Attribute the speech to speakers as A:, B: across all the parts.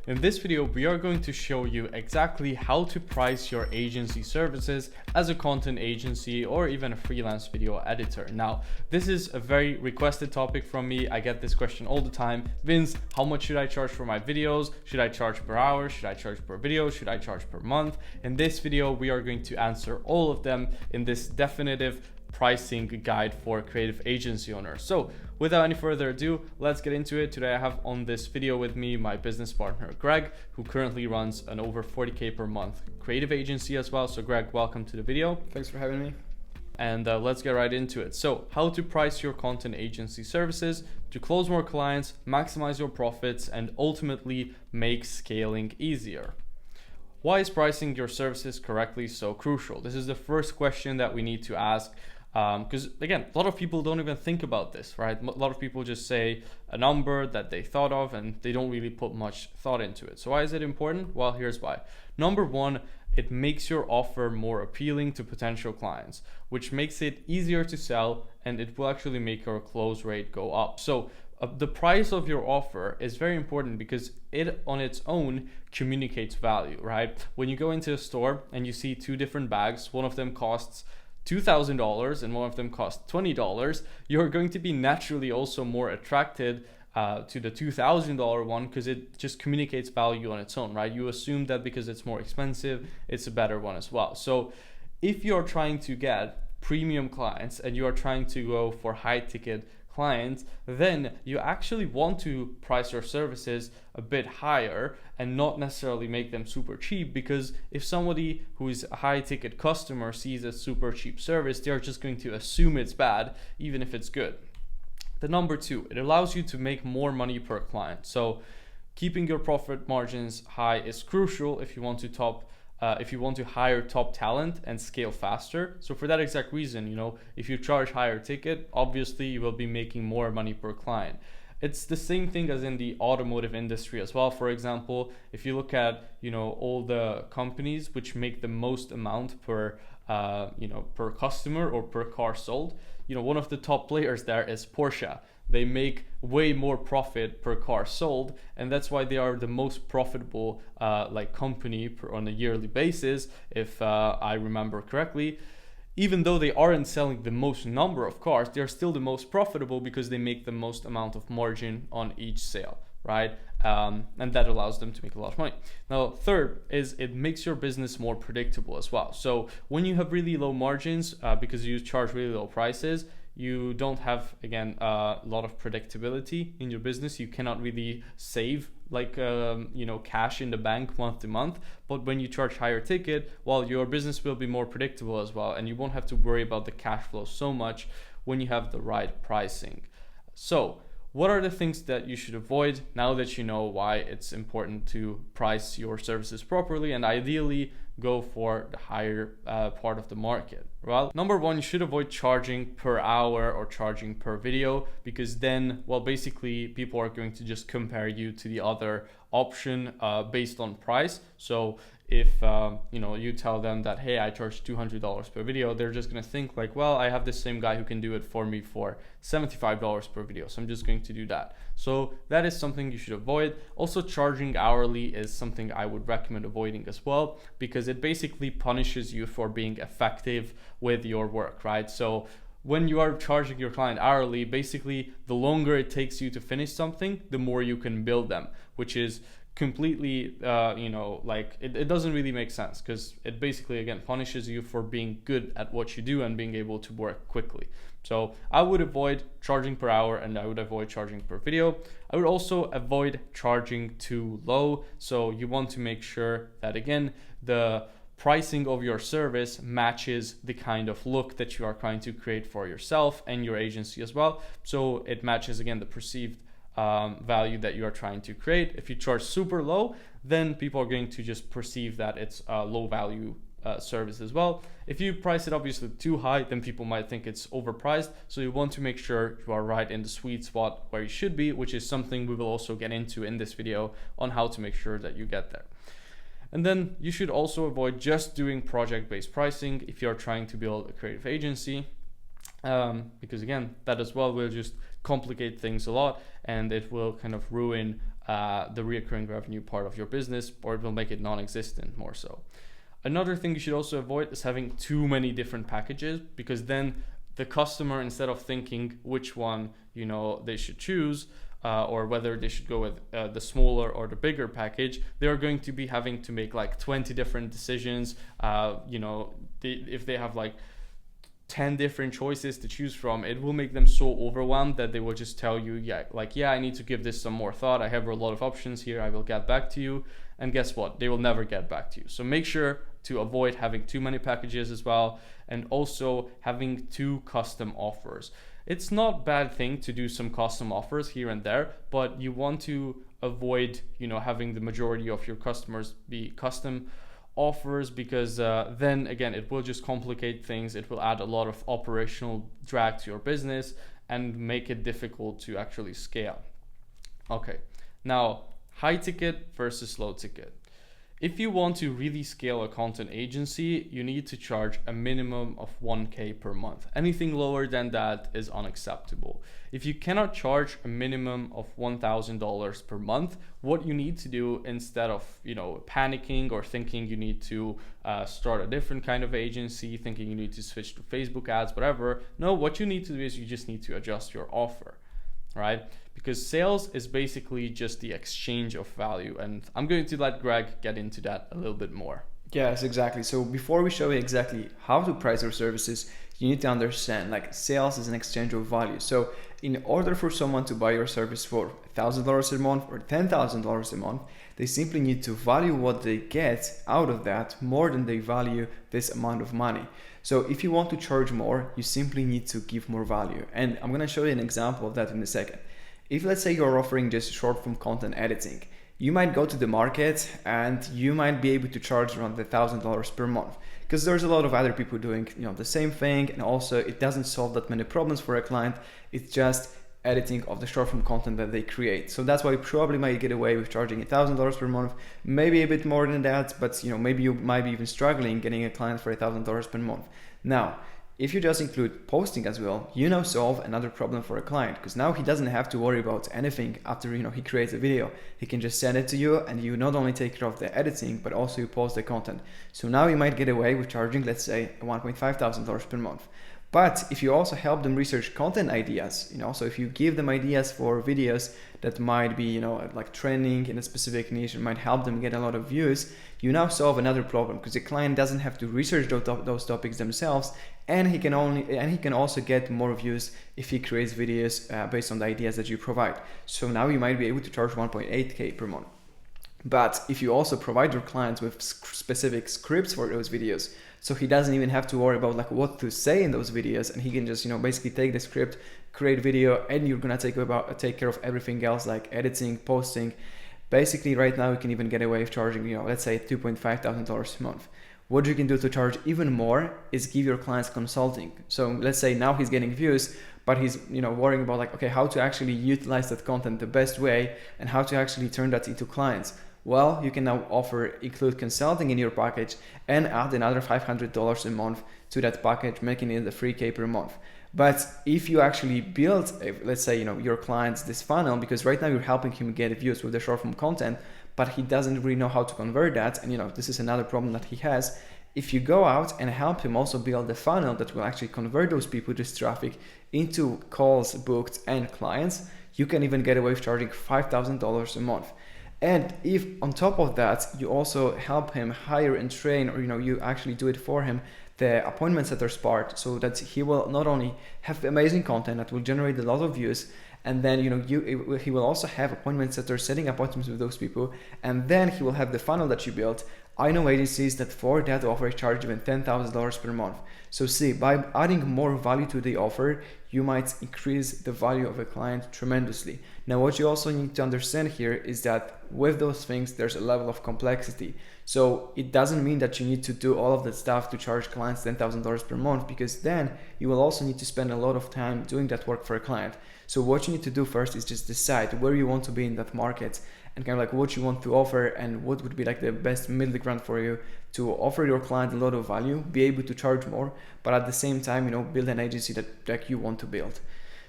A: In this video, we are going to show you exactly how to price your agency services as a content agency or even a freelance video editor. Now, this is a very requested topic from me. I get this question all the time. Vince, how much should I charge for my videos? Should I charge per hour? Should I charge per video? Should I charge per month? In this video, we are going to answer all of them in this definitive pricing guide for creative agency owners. So without any further ado, let's get into it. Today I have on this video with me my business partner Greg, who currently runs an over 40k per month creative agency as well. So Greg, welcome to the video.
B: Thanks for having me.
A: And let's get right into it. So how to price your content agency services to close more clients, maximize your profits, and ultimately make scaling easier. Why is pricing your services correctly so crucial? This is the first question that we need to ask. Because again, a lot of people don't even think about this, right? A lot of people just say a number that they thought of and they don't really put much thought into it. So why is it important? Well, here's why. Number one, it makes your offer more appealing to potential clients, which makes it easier to sell, and it will actually make your close rate go up. So the price of your offer is very important because it on its own communicates value, right? When you go into a store and you see two different bags, one of them costs $2,000 and one of them costs $20, you're going to be naturally also more attracted to the $2,000 one because it just communicates value on its own, right? You assume that because it's more expensive, it's a better one as well. So if you're trying to get premium clients and you are trying to go for high ticket clients, then you actually want to price your services a bit higher and not necessarily make them super cheap, because if somebody who is a high ticket customer sees a super cheap service, they're just going to assume it's bad even if it's good. The number two, it allows you to make more money per client. So keeping your profit margins high is crucial if you want to hire top talent and scale faster. So for that exact reason, if you charge higher ticket, obviously you will be making more money per client. It's the same thing as in the automotive industry as well. For example, if you look at, all the companies which make the most amount per customer or per car sold, one of the top players there is Porsche. They make way more profit per car sold, and that's why they are the most profitable company on a yearly basis, if I remember correctly. Even though they aren't selling the most number of cars, they're still the most profitable because they make the most amount of margin on each sale, right? And that allows them to make a lot of money. Now, third is it makes your business more predictable as well. So when you have really low margins, because you charge really low prices, you don't have, again, a lot of predictability in your business. You cannot really save cash in the bank month to month. But when you charge higher ticket, well, your business will be more predictable as well, and you won't have to worry about the cash flow so much when you have the right pricing. So what are the things that you should avoid now that you know why it's important to price your services properly and ideally go for the higher part of the market? Well, number one, you should avoid charging per hour or charging per video, because then, basically people are going to just compare you to the other option based on price. So if you tell them that, hey, I charge $200 per video, they're just going to think like, well, I have the same guy who can do it for me for $75 per video, so I'm just going to do that. So that is something you should avoid. Also, charging hourly is something I would recommend avoiding as well, because it basically punishes you for being effective with your work, right? So when you are charging your client hourly, basically the longer it takes you to finish something, the more you can bill them, which is completely it doesn't really make sense, because it basically again punishes you for being good at what you do and being able to work quickly. So I would avoid charging per hour, and I would avoid charging per video. I would also avoid charging too low. So you want to make sure that, again, the pricing of your service matches the kind of look that you are trying to create for yourself and your agency as well. So it matches, again, the perceived value that you are trying to create. If you charge super low, then people are going to just perceive that it's a low value service as well. If you price it obviously too high, then people might think it's overpriced. So you want to make sure you are right in the sweet spot where you should be, which is something we will also get into in this video on how to make sure that you get there. And then you should also avoid just doing project-based pricing if you're trying to build a creative agency. Because again, that as well will just complicate things a lot, and it will kind of ruin the recurring revenue part of your business, or it will make it non-existent more so. Another thing you should also avoid is having too many different packages, because then the customer, instead of thinking which one they should choose, or whether they should go with the smaller or the bigger package, they're going to be having to make like 20 different decisions. If they have like 10 different choices to choose from, it will make them so overwhelmed that they will just tell you, I need to give this some more thought. I have a lot of options here. I will get back to you. And guess what? They will never get back to you. So make sure to avoid having too many packages as well, and also having two custom offers. It's not a bad thing to do some custom offers here and there, but you want to avoid, having the majority of your customers be custom offers, because then again, it will just complicate things. It will add a lot of operational drag to your business and make it difficult to actually scale. Okay, now high ticket versus low ticket. If you want to really scale a content agency, you need to charge a minimum of 1K per month. Anything lower than that is unacceptable. If you cannot charge a minimum of $1,000 per month, what you need to do, instead of panicking or thinking you need to start a different kind of agency, thinking you need to switch to Facebook ads, whatever, no, what you need to do is you just need to adjust your offer, right? Because sales is basically just the exchange of value. And I'm going to let Greg get into that a little bit more.
B: Yes, exactly. So before we show you exactly how to price your services, you need to understand like sales is an exchange of value. So in order for someone to buy your service for $1,000 a month or $10,000 a month, they simply need to value what they get out of that more than they value this amount of money. So if you want to charge more, you simply need to give more value. And I'm going to show you an example of that in a second. If let's say you're offering just short form content editing, you might go to the market and you might be able to charge around $1,000 per month, because there's a lot of other people doing the same thing, and also it doesn't solve that many problems for a client. It's just editing of the short form content that they create. So that's why you probably might get away with charging $1,000 per month, maybe a bit more than that, but maybe you might be even struggling getting a client for $1,000 per month. Now, if you just include posting as well, you now solve another problem for a client, because now he doesn't have to worry about anything after he creates a video. He can just send it to you, and you not only take care of the editing, but also you post the content. So now you might get away with charging, let's say, $1,500 per month. But if you also help them research content ideas, so if you give them ideas for videos that might be, like trending in a specific niche and might help them get a lot of views, you now solve another problem, because the client doesn't have to research those topics themselves, and he can also get more views if he creates videos based on the ideas that you provide. So now you might be able to charge 1.8K per month. But if you also provide your clients with specific scripts for those videos, so he doesn't even have to worry about like what to say in those videos, and he can just basically take the script, create video, and you're gonna take care of everything else like editing, posting. Basically, right now you can even get away with charging let's say $2,500 a month. What you can do to charge even more is give your clients consulting. So let's say now he's getting views, but he's worrying about like, okay, how to actually utilize that content the best way and how to actually turn that into clients. Well, you can now include consulting in your package and add another $500 a month to that package, making it a 3K per month. But if you actually build, let's say, your clients this funnel, because right now you're helping him get views with the short form content, but he doesn't really know how to convert that. And this is another problem that he has. If you go out and help him also build a funnel that will actually convert those people, this traffic, into calls booked and clients, you can even get away with charging $5,000 a month. And if on top of that, you also help him hire and train, or you actually do it for him, the appointment setters part, so that he will not only have amazing content that will generate a lot of views, and then he will also have appointment setters setting appointments with those people, and then he will have the funnel that you built. I know agencies that for that offer charge even $10,000 per month. So see, by adding more value to the offer, you might increase the value of a client tremendously. Now, what you also need to understand here is that with those things, there's a level of complexity. So it doesn't mean that you need to do all of that stuff to charge clients $10,000 per month, because then you will also need to spend a lot of time doing that work for a client. So what you need to do first is just decide where you want to be in that market, and kind of like what you want to offer and what would be like the best middle ground for you to offer your client a lot of value, be able to charge more, but at the same time, build an agency that you want to build.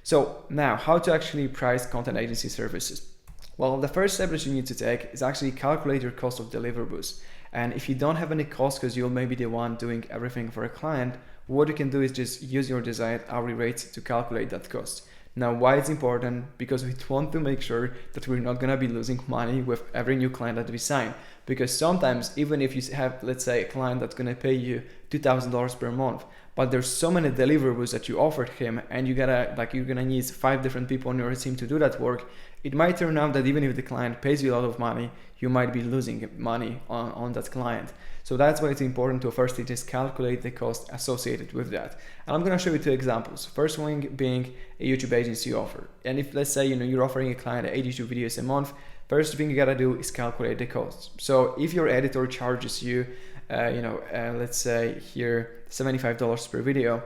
B: So now, how to actually price content agency services? Well, the first step that you need to take is actually calculate your cost of deliverables. And if you don't have any cost because you'll maybe the one doing everything for a client, what you can do is just use your desired hourly rate to calculate that cost. Now, why it's important? Because we want to make sure that we're not going to be losing money with every new client that we sign. Because sometimes, even if you have, let's say, a client that's going to pay you $2,000 per month, but there's so many deliverables that you offered him, and you're gonna need 5 different people on your team to do that work, it might turn out that even if the client pays you a lot of money, you might be losing money on that client. So that's why it's important to firstly just calculate the cost associated with that. And I'm gonna show you 2 examples. First one being a YouTube agency offer. And if, let's say, you're offering a client 82 videos a month, first thing you gotta do is calculate the costs. So if your editor charges you, let's say here $75 per video,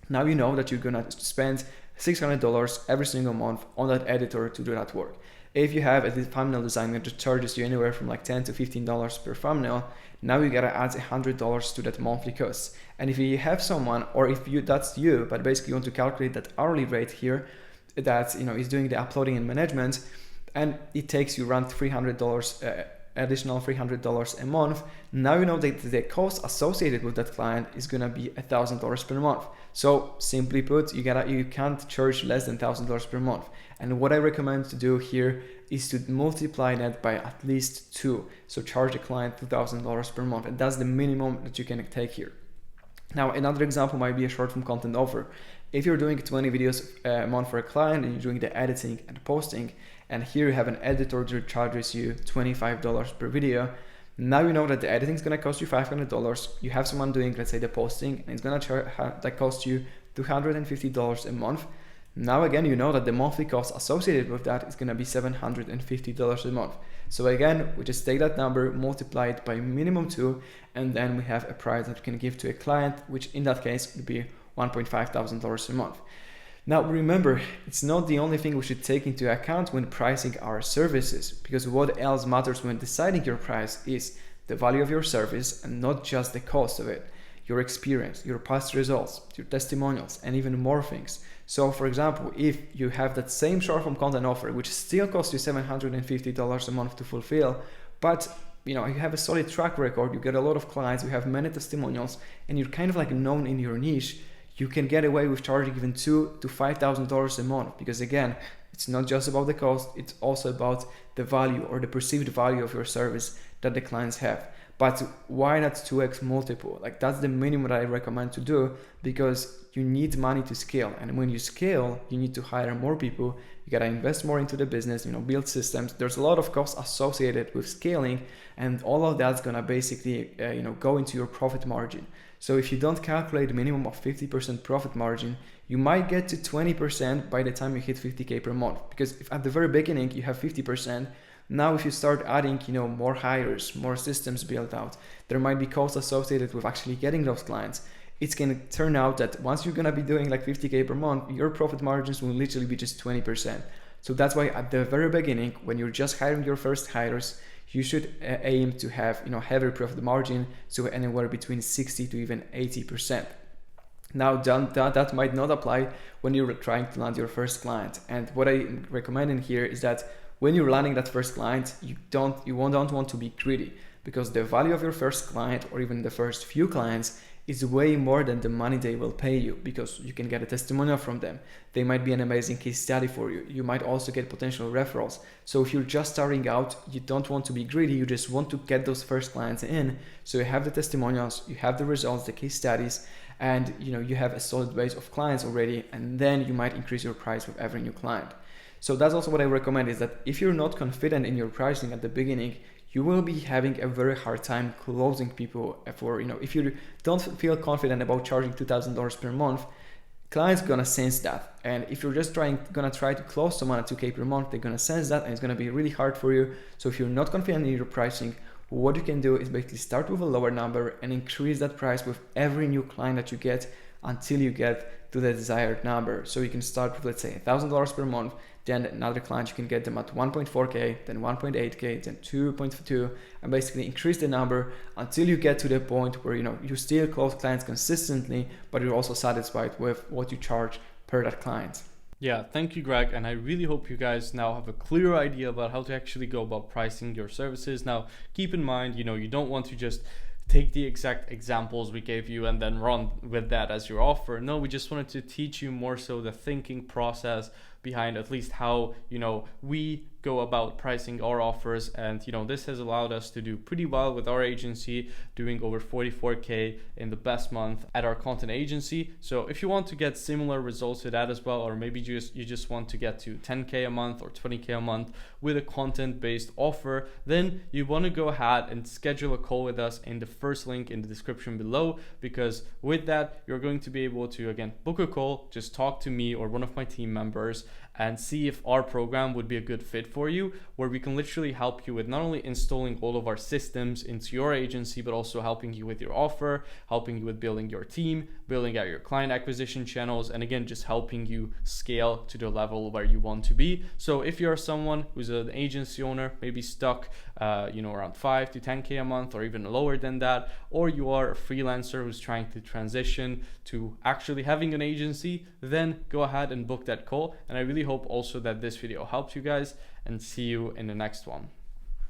B: now you know that you're gonna spend $600 every single month on that editor to do that work. If you have a thumbnail designer that charges you anywhere from like $10 to $15 per thumbnail, now you gotta add $100 to that monthly cost. And if you have someone, or if that's you, but basically you want to calculate that hourly rate here, that is doing the uploading and management, and it takes you around $300. Additional $300 a month. Now you know that the cost associated with that client is gonna be $1,000 per month. So simply put, you can't charge less than $1,000 per month. And what I recommend to do here is to multiply that by at least 2. So charge a client $2,000 per month, and that's the minimum that you can take here. Now, another example might be a short form content offer. If you're doing 20 videos a month for a client and you're doing the editing and posting, and here you have an editor that charges you $25 per video, now you know that the editing is going to cost you $500. You have someone doing, let's say, the posting, and it's going to cost you $250 a month. Now again, you know that the monthly cost associated with that is going to be $750 a month. So again, we just take that number, multiply it by minimum 2, and then we have a price that we can give to a client, which in that case would be $1,500 a month. Now remember, it's not the only thing we should take into account when pricing our services, because what else matters when deciding your price is the value of your service and not just the cost of it, your experience, your past results, your testimonials, and even more things. So for example, if you have that same short form content offer, which still costs you $750 a month to fulfill, but you have a solid track record, you get a lot of clients, you have many testimonials, and you're kind of like known in your niche, you can get away with charging even $2,000 to $5,000 a month, because again, it's not just about the cost, it's also about the value or the perceived value of your service that the clients have. But why not 2x multiple? Like that's the minimum that I recommend to do, because you need money to scale. And when you scale, you need to hire more people. You gotta invest more into the business, build systems. There's a lot of costs associated with scaling, and all of that's gonna basically, go into your profit margin. So if you don't calculate a minimum of 50% profit margin, you might get to 20% by the time you hit 50K per month. Because if at the very beginning you have 50%, now if you start adding, more hires, more systems built out, there might be costs associated with actually getting those clients. It's gonna turn out that once you're gonna be doing like 50K per month, your profit margins will literally be just 20%. So that's why at the very beginning, when you're just hiring your first hires, you should aim to have heavier profit margin, so anywhere between 60 to even 80%. Now that might not apply when you're trying to land your first client. And what I recommend in here is that when you're landing that first client, you don't want to be greedy, because the value of your first client or even the first few clients is way more than the money they will pay you, because you can get a testimonial from them. They might be an amazing case study for you. You might also get potential referrals. So if you're just starting out, you don't want to be greedy. You just want to get those first clients in. So you have the testimonials, you have the results, the case studies, and you have a solid base of clients already, and then you might increase your price with every new client. So that's also what I recommend, is that if you're not confident in your pricing at the beginning, you will be having a very hard time closing people for, if you don't feel confident about charging $2,000 per month, clients gonna sense that. And if you're just gonna try to close someone at 2K per month, they're gonna sense that, and it's gonna be really hard for you. So if you're not confident in your pricing, what you can do is basically start with a lower number and increase that price with every new client that you get until you get to the desired number. So you can start with, let's say, $1,000 per month. Then another client, you can get them at 1.4K, then 1.8K, then 2.2, and basically increase the number until you get to the point where you still close clients consistently, but you're also satisfied with what you charge per that client.
A: Yeah, thank you, Greg. And I really hope you guys now have a clear idea about how to actually go about pricing your services. Now, keep in mind, you don't want to just take the exact examples we gave you and then run with that as your offer. No, we just wanted to teach you more so the thinking process behind at least how we go about pricing our offers. And this has allowed us to do pretty well with our agency, doing over 44K in the best month at our content agency. So if you want to get similar results to that as well, or maybe you just want to get to 10K a month or 20K a month with a content based offer, then you want to go ahead and schedule a call with us in the first link in the description below, because with that you're going to be able to again book a call, just talk to me or one of my team members and see if our program would be a good fit for you, where we can literally help you with not only installing all of our systems into your agency, but also helping you with your offer, helping you with building your team, building out your client acquisition channels, and again, just helping you scale to the level where you want to be. So if you're someone who's an agency owner, maybe stuck around 5 to 10K a month or even lower than that, or you are a freelancer who's trying to transition to actually having an agency, then go ahead and book that call. And I really hope also that this video helped you guys, and see you in the next one.